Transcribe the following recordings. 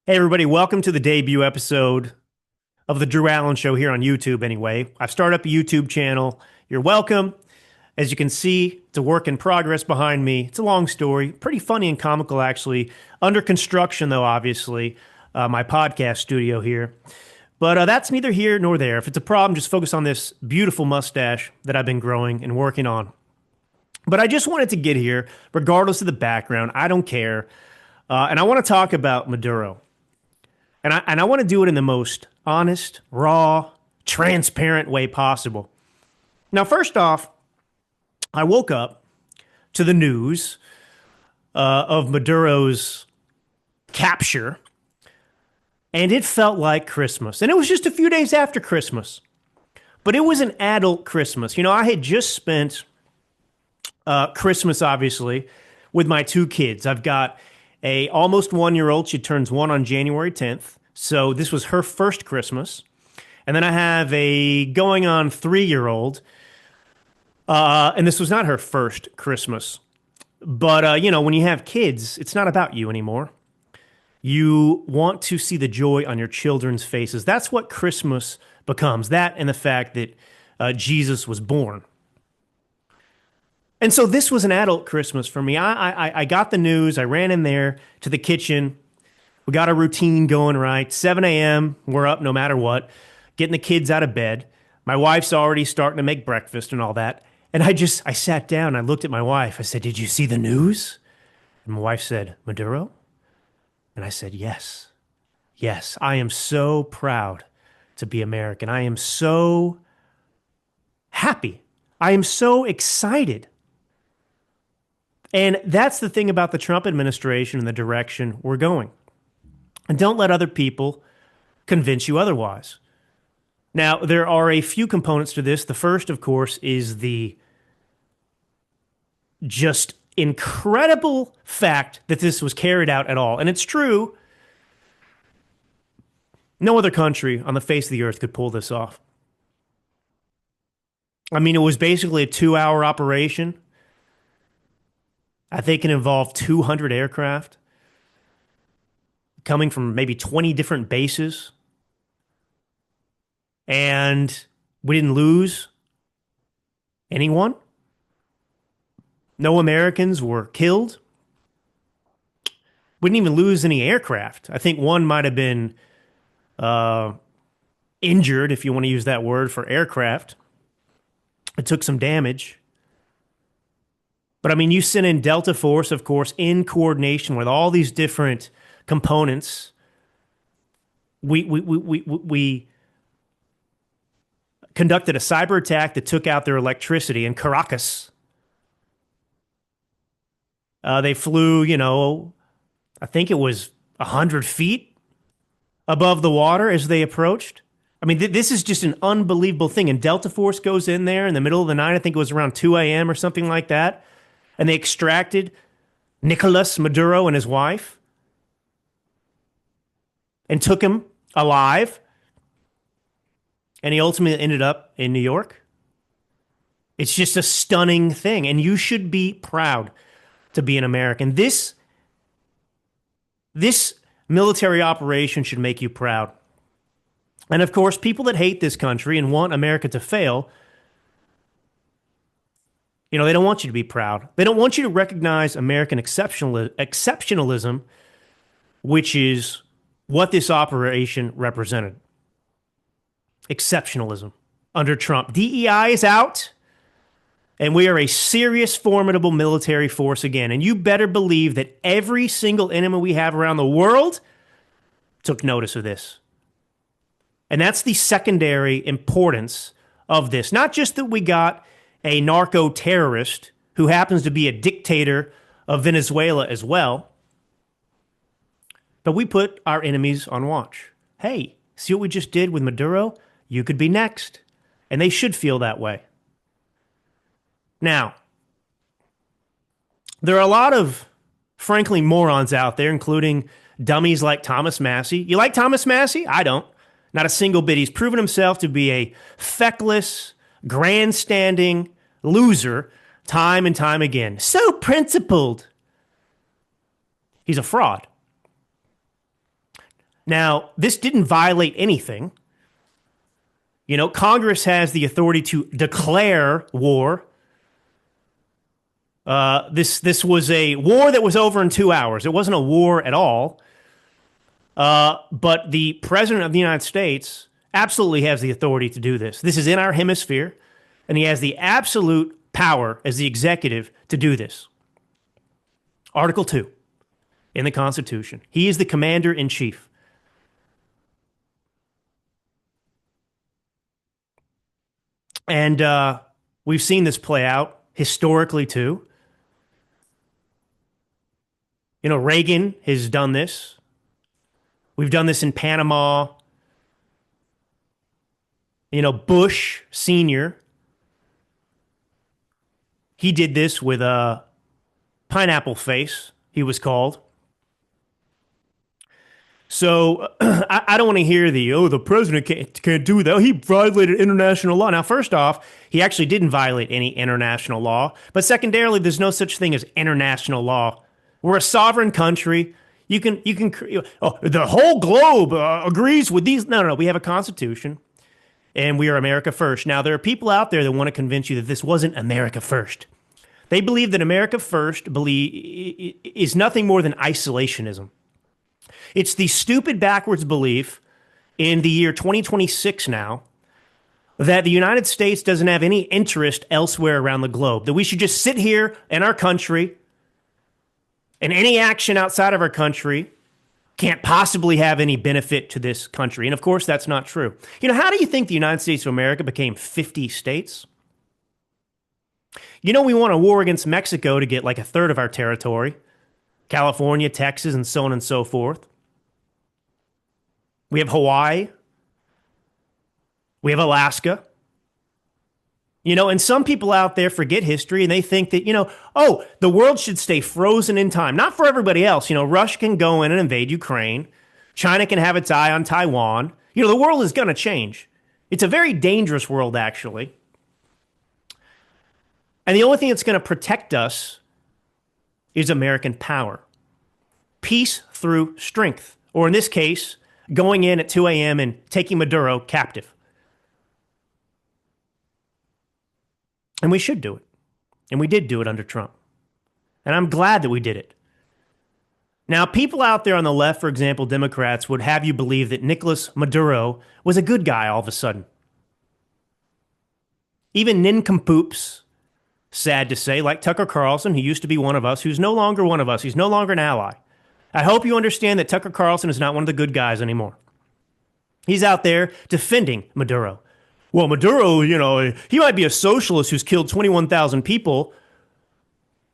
Hey, everybody, welcome to the debut episode of The Drew Allen Show here on YouTube, anyway. I've started up a YouTube channel. You're welcome. As you can see, it's a work in progress behind me. It's a long story, pretty funny and comical, actually. Under construction, though, obviously, my podcast studio here. But that's neither here nor there. If it's a problem, just focus on this beautiful mustache that I've been growing and working on. But I just wanted to get here, regardless of the background. I don't care. And I want to talk about Maduro. And I want to do it in the most honest, raw, transparent way possible. Now, first off, I woke up to the news of Maduro's capture, and it felt like Christmas. And it was just a few days after Christmas, but it was an adult Christmas. I had just spent Christmas, obviously, with my two kids. I've got a almost 1 year old. She turns one on January 10th. So this was her first Christmas. And then I have a going on 3 year old. And this was not her first Christmas. But, when you have kids, it's not about you anymore. You want to see the joy on your children's faces. That's what Christmas becomes, that and the fact that Jesus was born. And so this was an adult Christmas for me. I got the news. I ran in there to the kitchen. We got a routine going right. 7 a.m., we're up no matter what, getting the kids out of bed. My wife's already starting to make breakfast and all that. And I sat down. I looked at my wife. I said, "Did you see the news?" And my wife said, "Maduro?" And I said, "Yes. Yes, I am so proud to be American. I am so happy. I am so excited." And that's the thing about the Trump administration and the direction we're going. And don't let other people convince you otherwise. Now, there are a few components to this. The first, of course, is the just incredible fact that this was carried out at all. And it's true, no other country on the face of the earth could pull this off. I mean, it was basically a 2 hour operation. I think it involved 200 aircraft coming from maybe 20 different bases. And we didn't lose anyone. No Americans were killed. We didn't even lose any aircraft. I think one might have been injured, if you want to use that word for aircraft. It took some damage. But I mean, you sent in Delta Force, of course, in coordination with all these different components. We conducted a cyber attack that took out their electricity in Caracas. They flew, I think it was 100 feet above the water as they approached. I mean, this is just an unbelievable thing. And Delta Force goes in there in the middle of the night. I think it was around 2 a.m. or something like that. And they extracted Nicolas Maduro and his wife and took him alive. And he ultimately ended up in New York. It's just a stunning thing. And you should be proud to be an American. This military operation should make you proud. And of course, people that hate this country and want America to fail, they don't want you to be proud. They don't want you to recognize American exceptionalism, which is what this operation represented. Exceptionalism under Trump. DEI is out, and we are a serious, formidable military force again. And you better believe that every single enemy we have around the world took notice of this. And that's the secondary importance of this. Not just that we got a narco-terrorist who happens to be a dictator of Venezuela as well, but we put our enemies on watch. Hey, see what we just did with Maduro? You could be next. And they should feel that way. Now, there are a lot of, frankly, morons out there, including dummies like Thomas Massie. You like Thomas Massie? I don't. Not a single bit. He's proven himself to be a feckless, grandstanding loser time and time again. So principled. He's a fraud. Now, this didn't violate anything. You know, Congress has the authority to declare war. This was a war that was over in 2 hours. It wasn't a war at all. But the president of the United States absolutely has the authority to do this. This is in our hemisphere, and he has the absolute power as the executive to do this. Article 2 in the Constitution. He is the commander in chief. And we've seen this play out historically too. You know, Reagan has done this. We've done this in Panama. You know, Bush Sr., he did this with a pineapple face, he was called. So I don't want to hear the president can't do that. He violated international law. Now, first off, he actually didn't violate any international law. But secondarily, there's no such thing as international law. We're a sovereign country. The whole globe agrees with these. No. We have a constitution, and we are America first. Now, there are people out there that want to convince you that this wasn't America first. They believe that America first is nothing more than isolationism. It's the stupid backwards belief in the year 2026 now that the United States doesn't have any interest elsewhere around the globe, that we should just sit here in our country and any action outside of our country can't possibly have any benefit to this country. And of course, that's not true. You know, how do you think the United States of America became 50 states? You know, we won a war against Mexico to get like a third of our territory, California, Texas, and so on and so forth. We have Hawaii. We have Alaska. You know, and some people out there forget history and they think that, the world should stay frozen in time. Not for everybody else. You know, Russia can go in and invade Ukraine. China can have its eye on Taiwan. You know, the world is going to change. It's a very dangerous world, actually. And the only thing that's going to protect us is American power. Peace through strength. Or in this case, going in at 2 a.m. and taking Maduro captive. And we should do it. And we did do it under Trump. And I'm glad that we did it. Now, people out there on the left, for example, Democrats, would have you believe that Nicolas Maduro was a good guy all of a sudden. Even nincompoops, sad to say, like Tucker Carlson, who used to be one of us, who's no longer one of us. He's no longer an ally. I hope you understand that Tucker Carlson is not one of the good guys anymore. He's out there defending Maduro. Well, Maduro, he might be a socialist who's killed 21,000 people,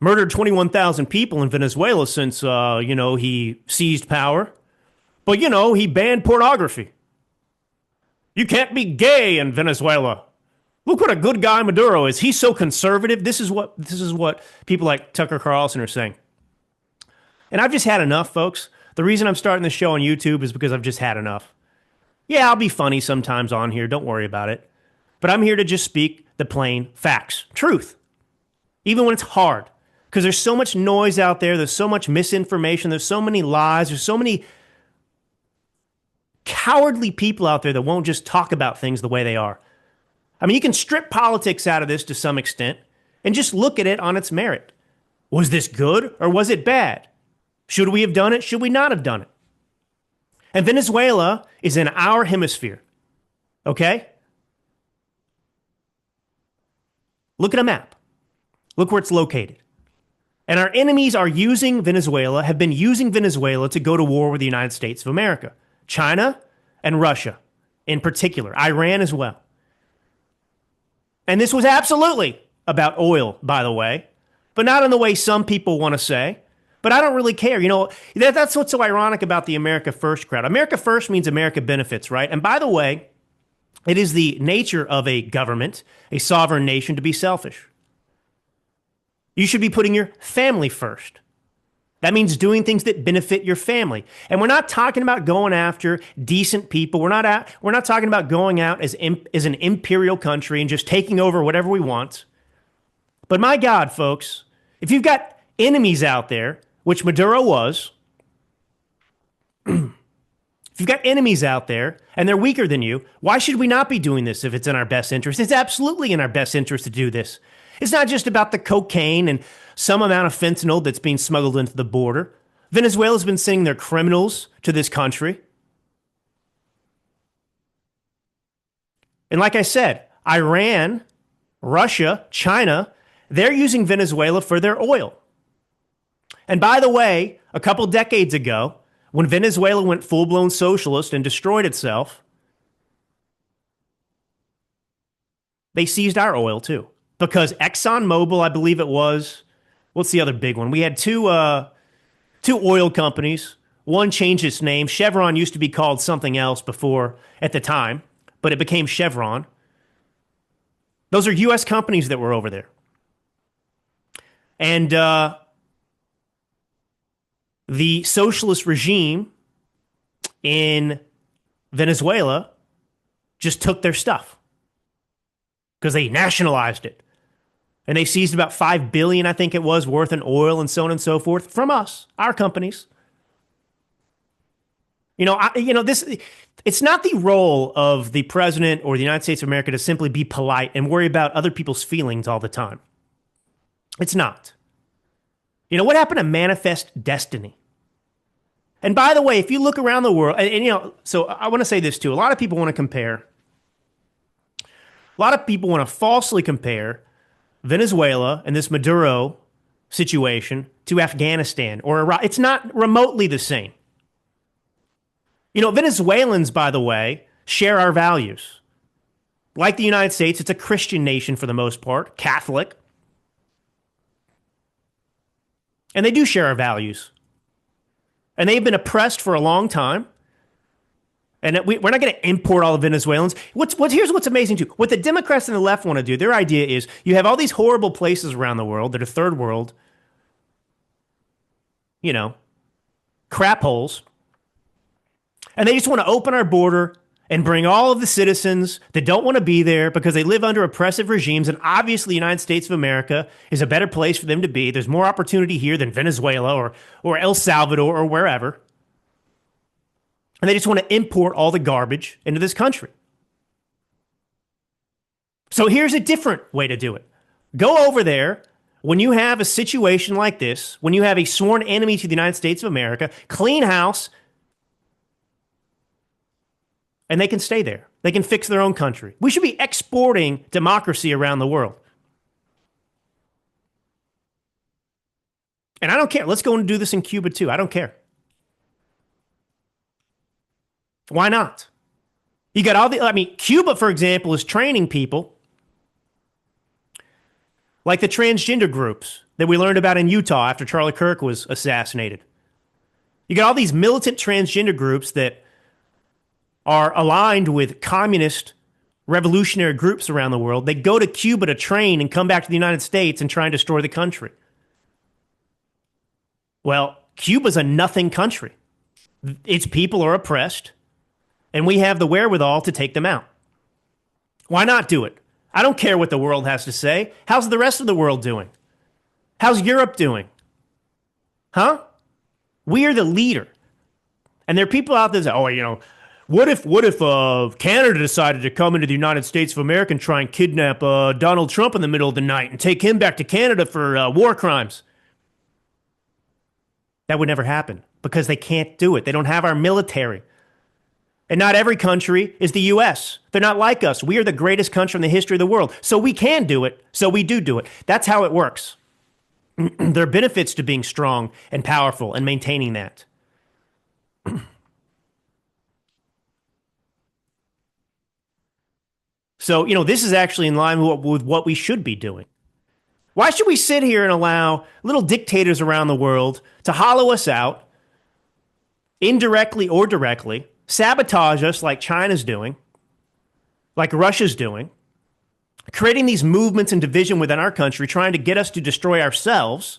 murdered 21,000 people in Venezuela since, he seized power. But, he banned pornography. You can't be gay in Venezuela. Look what a good guy Maduro is. He's so conservative. This is what people like Tucker Carlson are saying. And I've just had enough, folks. The reason I'm starting this show on YouTube is because I've just had enough. Yeah, I'll be funny sometimes on here. Don't worry about it. But I'm here to just speak the plain facts. Truth. Even when it's hard. Because there's so much noise out there. There's so much misinformation. There's so many lies. There's so many cowardly people out there that won't just talk about things the way they are. I mean, you can strip politics out of this to some extent and just look at it on its merit. Was this good or was it bad? Should we have done it? Should we not have done it? And Venezuela is in our hemisphere. Okay? Look at a map. Look where it's located. And our enemies are using Venezuela, have been using Venezuela to go to war with the United States of America. China and Russia in particular. Iran as well. And this was absolutely about oil, by the way. But not in the way some people want to say. But I don't really care. That's what's so ironic about the America First crowd. America First means America benefits, right? And by the way, it is the nature of a government, a sovereign nation, to be selfish. You should be putting your family first. That means doing things that benefit your family. And we're not talking about going after decent people. We're not talking about going out as an imperial country and just taking over whatever we want. But my God, folks, if you've got enemies out there, which Maduro was, if If you've got enemies out there and they're weaker than you, why should we not be doing this if it's in our best interest? It's absolutely in our best interest to do this. It's not just about the cocaine and some amount of fentanyl that's being smuggled into the border. Venezuela's been sending their criminals to this country. And like I said, Iran, Russia, China, they're using Venezuela for their oil. And by the way, a couple decades ago, when Venezuela went full-blown socialist and destroyed itself, they seized our oil too. Because ExxonMobil, I believe it was, what's the other big one? We had two oil companies. One changed its name. Chevron used to be called something else before at the time, but it became Chevron. Those are U.S. companies that were over there. And the socialist regime in Venezuela just took their stuff because they nationalized it. And they seized about $5 billion, I think it was, worth in oil and so on and so forth from us, our companies. It's not the role of the president or the United States of America to simply be polite and worry about other people's feelings all the time. It's not. What happened to manifest destiny? And by the way, if you look around the world, so I want to say this too. A lot of people want to compare. A lot of people want to falsely compare Venezuela and this Maduro situation to Afghanistan or Iraq. It's not remotely the same. Venezuelans, by the way, share our values. Like the United States, it's a Christian nation for the most part, Catholic. And they do share our values. And they've been oppressed for a long time. And we're not going to import all the Venezuelans. Here's what's amazing, too. What the Democrats and the left want to do, their idea is you have all these horrible places around the world that are third world, crap holes. And they just want to open our border and bring all of the citizens that don't want to be there because they live under oppressive regimes. And obviously, the United States of America is a better place for them to be. There's more opportunity here than Venezuela or El Salvador or wherever. And they just want to import all the garbage into this country. So here's a different way to do it. Go over there when you have a situation like this, when you have a sworn enemy to the United States of America, clean house, and they can stay there. They can fix their own country. We should be exporting democracy around the world. And I don't care. Let's go and do this in Cuba too. I don't care. Why not? You got Cuba, for example, is training people like the transgender groups that we learned about in Utah after Charlie Kirk was assassinated. You got all these militant transgender groups that are aligned with communist revolutionary groups around the world. They go to Cuba to train and come back to the United States and try and destroy the country. Well, Cuba's a nothing country. Its people are oppressed, and we have the wherewithal to take them out. Why not do it? I don't care what the world has to say. How's the rest of the world doing? How's Europe doing? Huh? We are the leader. And there are people out there that say, what if Canada decided to come into the United States of America and try and kidnap Donald Trump in the middle of the night and take him back to Canada for war crimes? That would never happen because they can't do it. They don't have our military. And not every country is the U.S. They're not like us. We are the greatest country in the history of the world. So we can do it. So we do it. That's how it works. There are benefits to being strong and powerful and maintaining that. So, this is actually in line with what we should be doing. Why should we sit here and allow little dictators around the world to hollow us out, indirectly or directly, sabotage us like China's doing, like Russia's doing, creating these movements and division within our country, trying to get us to destroy ourselves?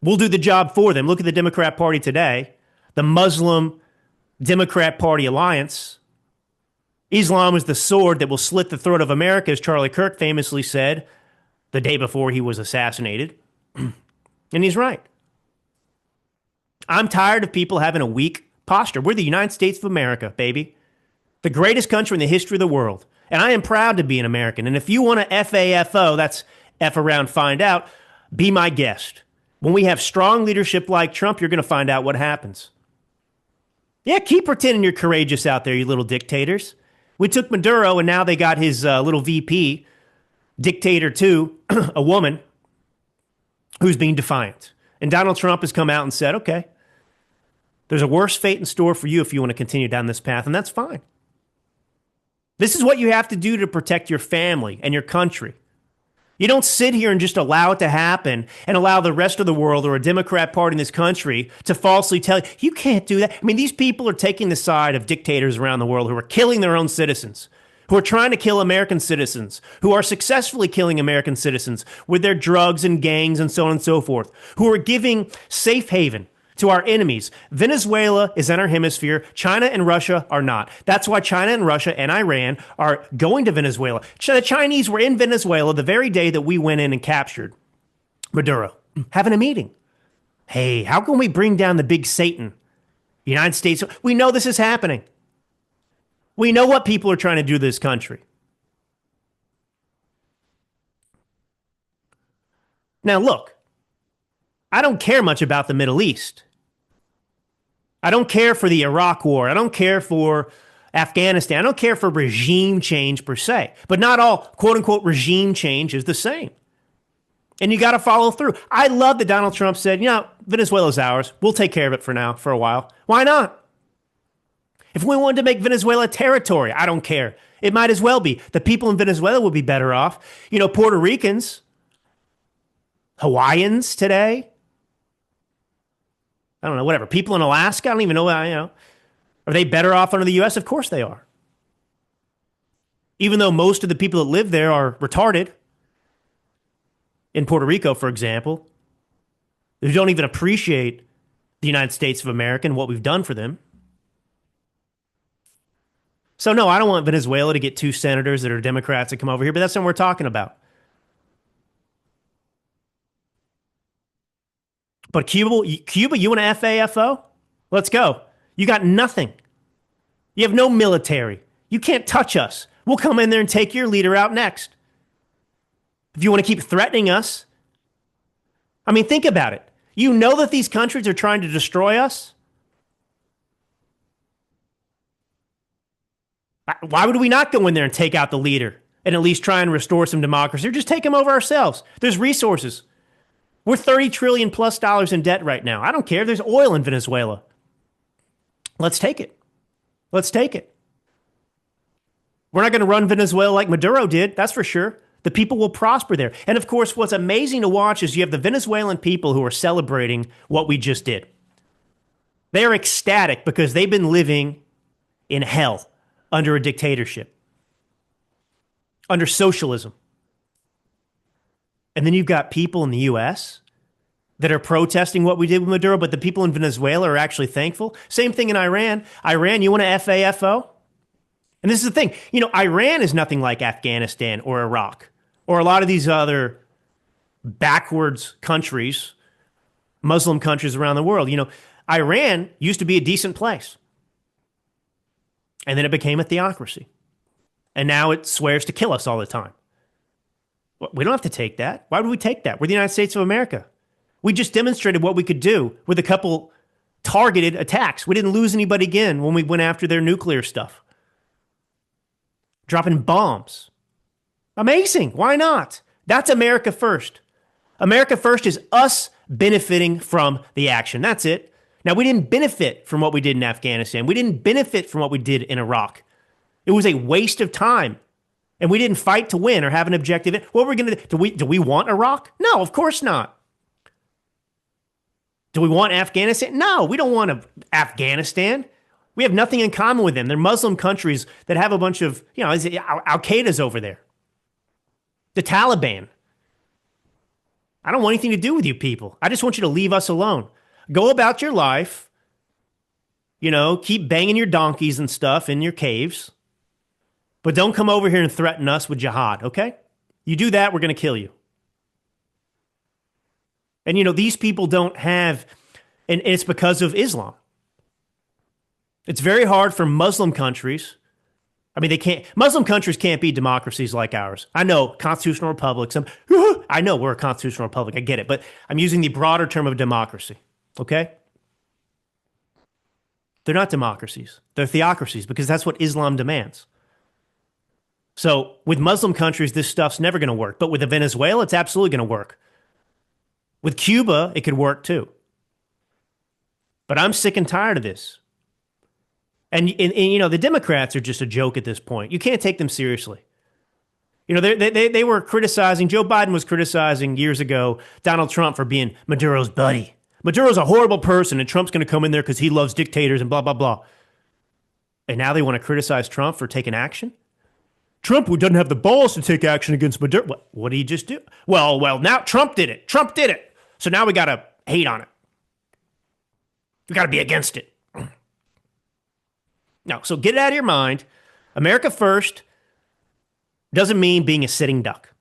We'll do the job for them. Look at the Democrat Party today, the Muslim Democrat Party alliance. Islam is the sword that will slit the throat of America, as Charlie Kirk famously said the day before he was assassinated. And he's right. I'm tired of people having a weak posture. We're the United States of America, baby. The greatest country in the history of the world. And I am proud to be an American. And if you want to FAFO, that's F around, find out, be my guest. When we have strong leadership like Trump, you're going to find out what happens. Yeah, keep pretending you're courageous out there, you little dictators. We took Maduro, and now they got his little VP, dictator too, a woman who's being defiant. And Donald Trump has come out and said, okay, there's a worse fate in store for you if you want to continue down this path, and that's fine. This is what you have to do to protect your family and your country. You don't sit here and just allow it to happen and allow the rest of the world or a Democrat party in this country to falsely tell you, you can't do that. I mean, these people are taking the side of dictators around the world who are killing their own citizens, who are trying to kill American citizens, who are successfully killing American citizens with their drugs and gangs and so on and so forth, who are giving safe haven to our enemies. Venezuela is in our hemisphere. China and Russia are not. That's why China and Russia and Iran are going to Venezuela. The Chinese were in Venezuela the very day that we went in and captured Maduro, having a meeting. Hey, how can we bring down the big Satan? United States. We know this is happening. We know what people are trying to do to this country. Now, look, I don't care much about the Middle East. I don't care for the Iraq war. I don't care for Afghanistan. I don't care for regime change per se. But not all quote unquote regime change is the same. And you got to follow through. I love that Donald Trump said, Venezuela's ours. We'll take care of it for now, for a while. Why not? If we wanted to make Venezuela territory, I don't care. It might as well be. The people in Venezuela would be better off. Puerto Ricans, Hawaiians today, I don't know, whatever. People in Alaska, I don't even know, are they better off under the U.S.? Of course they are. Even though most of the people that live there are retarded, in Puerto Rico, for example, who don't even appreciate the United States of America and what we've done for them. So no, I don't want Venezuela to get 2 senators that are Democrats that come over here, but that's what we're talking about. But Cuba, you want to FAFO? Let's go. You got nothing. You have no military. You can't touch us. We'll come in there and take your leader out next. If you want to keep threatening us, I mean, think about it. You know that these countries are trying to destroy us? Why would we not go in there and take out the leader and at least try and restore some democracy, or just take them over ourselves? There's resources. We're $30 trillion plus in debt right now. I don't care. There's oil in Venezuela. Let's take it. Let's take it. We're not going to run Venezuela like Maduro did. That's for sure. The people will prosper there. And of course, what's amazing to watch is you have the Venezuelan people who are celebrating what we just did. They're ecstatic because they've been living in hell under a dictatorship, under socialism. And then you've got people in the U.S. that are protesting what we did with Maduro, but the people in Venezuela are actually thankful. Same thing in Iran. Iran, you want to FAFO? And this is the thing. Iran is nothing like Afghanistan or Iraq or a lot of these other backwards countries, Muslim countries around the world. Iran used to be a decent place. And then it became a theocracy. And now it swears to kill us all the time. We don't have to take that. Why would we take that? We're the United States of America. We just demonstrated what we could do with a couple targeted attacks. We didn't lose anybody again when we went after their nuclear stuff. Dropping bombs. Amazing. Why not? That's America first. America first is us benefiting from the action. That's it. Now, we didn't benefit from what we did in Afghanistan. We didn't benefit from what we did in Iraq. It was a waste of time. And we didn't fight to win or have an objective. What we're going to do? Do we want Iraq? No, of course not. Do we want Afghanistan? No, we don't want Afghanistan. We have nothing in common with them. They're Muslim countries that have a bunch of, Al-Qaeda's over there. The Taliban. I don't want anything to do with you people. I just want you to leave us alone. Go about your life. Keep banging your donkeys and stuff in your caves. But don't come over here and threaten us with jihad, okay? You do that, we're going to kill you. And, these people don't have, and it's because of Islam. It's very hard for Muslim countries. I mean, they can't, Muslim countries can't be democracies like ours. I know, constitutional republics. I know we're a constitutional republic. I get it. But I'm using the broader term of democracy. Okay? They're not democracies. They're theocracies because that's what Islam demands. So with Muslim countries, this stuff's never going to work. But with Venezuela, it's absolutely going to work. With Cuba, it could work too. But I'm sick and tired of this. And the Democrats are just a joke at this point. You can't take them seriously. They were criticizing, Joe Biden was criticizing years ago Donald Trump for being Maduro's buddy. Maduro's a horrible person and Trump's going to come in there because he loves dictators and blah, blah, blah. And now they want to criticize Trump for taking action? Trump, who doesn't have the balls to take action against Maduro. What did he just do? Well, now Trump did it. Trump did it. So now we got to hate on it. We got to be against it. No, so get it out of your mind. America first doesn't mean being a sitting duck.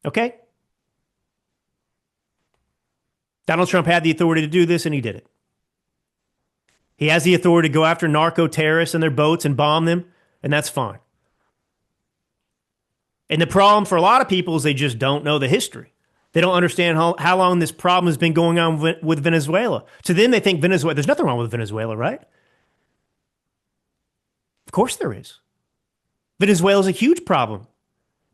Okay? Donald Trump had the authority to do this, and he did it. He has the authority to go after narco-terrorists and their boats and bomb them, and that's fine. And the problem for a lot of people is they just don't know the history. They don't understand how long this problem has been going on with Venezuela. To them, they think Venezuela, there's nothing wrong with Venezuela, right? Of course there is. Venezuela is a huge problem.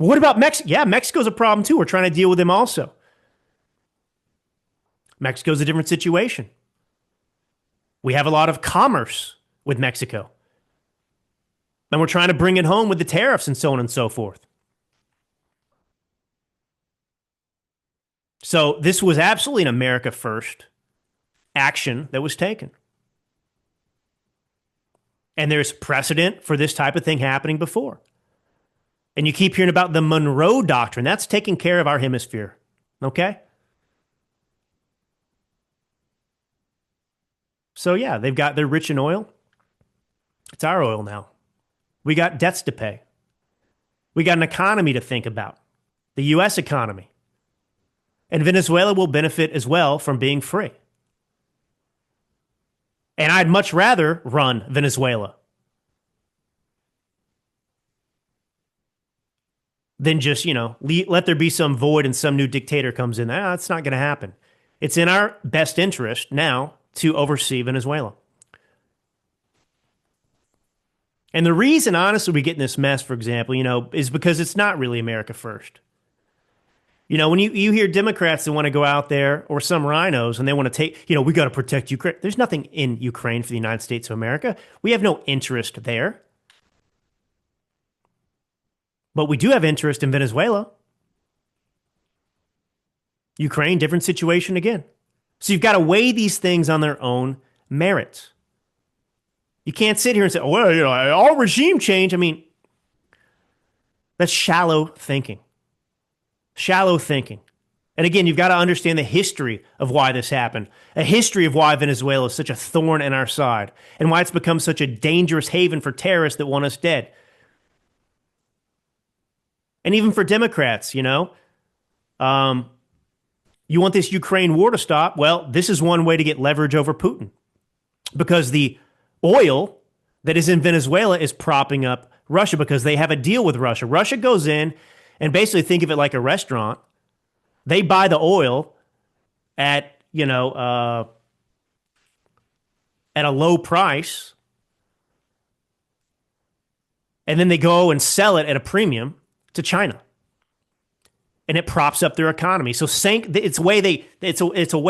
Well, what about Mexico? Yeah, Mexico's a problem too. We're trying to deal with them also. Mexico's a different situation. We have a lot of commerce with Mexico. And we're trying to bring it home with the tariffs and so on and so forth. So this was absolutely an America first action that was taken. And there's precedent for this type of thing happening before. And you keep hearing about the Monroe Doctrine. That's taking care of our hemisphere. Okay? So yeah, they're rich in oil. It's our oil now. We got debts to pay. We got an economy to think about. The U.S. economy. And Venezuela will benefit as well from being free. And I'd much rather run Venezuela than just, let there be some void and some new dictator comes in. That's not going to happen. It's in our best interest now to oversee Venezuela. And the reason, honestly, we get in this mess, for example, is because it's not really America first. When you hear Democrats that want to go out there, or some rhinos, and they want to take, we got to protect Ukraine. There's nothing in Ukraine for the United States of America. We have no interest there. But we do have interest in Venezuela. Ukraine, different situation again. So you've got to weigh these things on their own merits. You can't sit here and say, oh, well, all regime change. I mean, that's shallow thinking. Shallow thinking. And again, you've got to understand the history of why this happened, a history of why Venezuela is such a thorn in our side, and why it's become such a dangerous haven for terrorists that want us dead. And even for Democrats, you want this Ukraine war to stop? Well, this is one way to get leverage over Putin, because the oil that is in Venezuela is propping up Russia because they have a deal with Russia. Russia goes in and basically think of it like a restaurant. They buy the oil at, at a low price. And then they go and sell it at a premium to China. And it props up their economy. So it's a way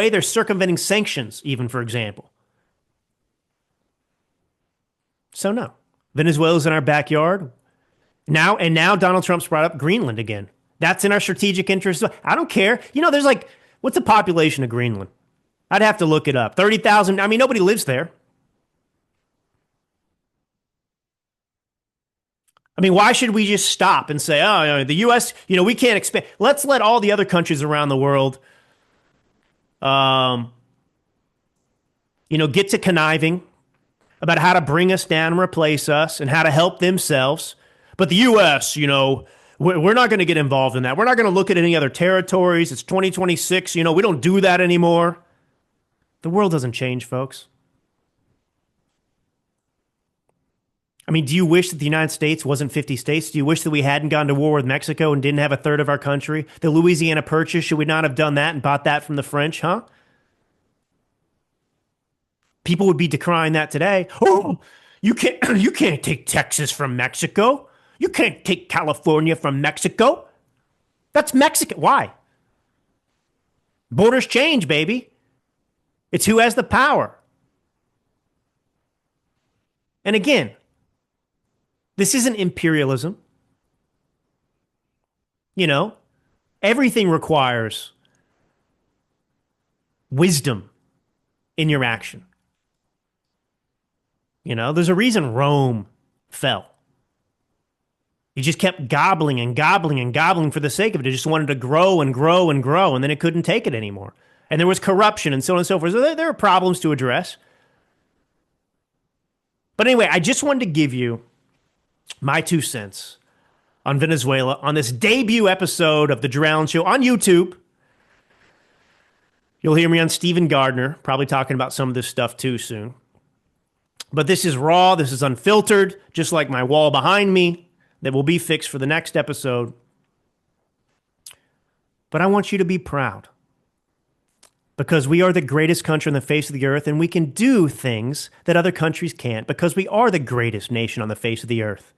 they're circumventing sanctions, even, for example. So no. Venezuela's in our backyard. Now Donald Trump's brought up Greenland again. That's in our strategic interest. I don't care. There's what's the population of Greenland? I'd have to look it up. 30,000. I mean, nobody lives there. I mean, why should we just stop and say, oh, the U.S., we can't expand. Let's let all the other countries around the world, get to conniving about how to bring us down and replace us and how to help themselves. But the U.S., we're not going to get involved in that. We're not going to look at any other territories. It's 2026. We don't do that anymore. The world doesn't change, folks. I mean, do you wish that the United States wasn't 50 states? Do you wish that we hadn't gone to war with Mexico and didn't have a third of our country? The Louisiana Purchase, should we not have done that and bought that from the French, huh? People would be decrying that today. Oh, you can't take Texas from Mexico. You can't take California from Mexico. That's Mexican. Why? Borders change, baby. It's who has the power. And again, this isn't imperialism. You know, everything requires wisdom in your action. You know, there's a reason Rome fell. You just kept gobbling and gobbling and gobbling for the sake of it. It just wanted to grow and grow and grow, and then it couldn't take it anymore. And there was corruption and so on and so forth. So there are problems to address. But anyway, I just wanted to give you my 2 cents on Venezuela on this debut episode of The Drew Allen Show on YouTube. You'll hear me on Stephen Gardner, probably talking about some of this stuff too soon. But this is raw, this is unfiltered, just like my wall behind me that will be fixed for the next episode. But I want you to be proud because we are the greatest country on the face of the earth and we can do things that other countries can't because we are the greatest nation on the face of the earth.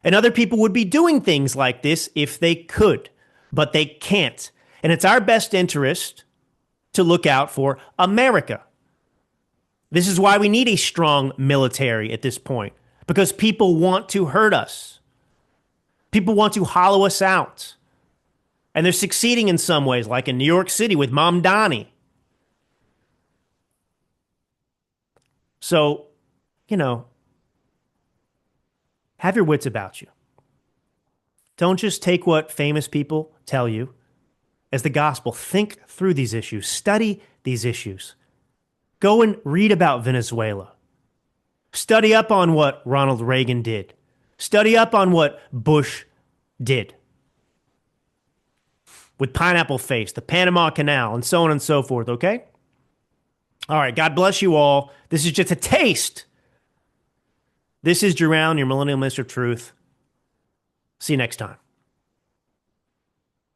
And other people would be doing things like this if they could, but they can't. And it's our best interest to look out for America. This is why we need a strong military at this point, because people want to hurt us. People want to hollow us out. And they're succeeding in some ways, like in New York City with Mamdani. So, you know, have your wits about you. Don't just take what famous people tell you as the gospel. Think through these issues. Study these issues. Go and read about Venezuela. Study up on what Ronald Reagan did. Study up on what Bush did with Pineapple Face, the Panama Canal, and so on and so forth, okay? All right, God bless you all. This is just a taste. This is Drew Allen, your Millennial Minister of Truth. See you next time.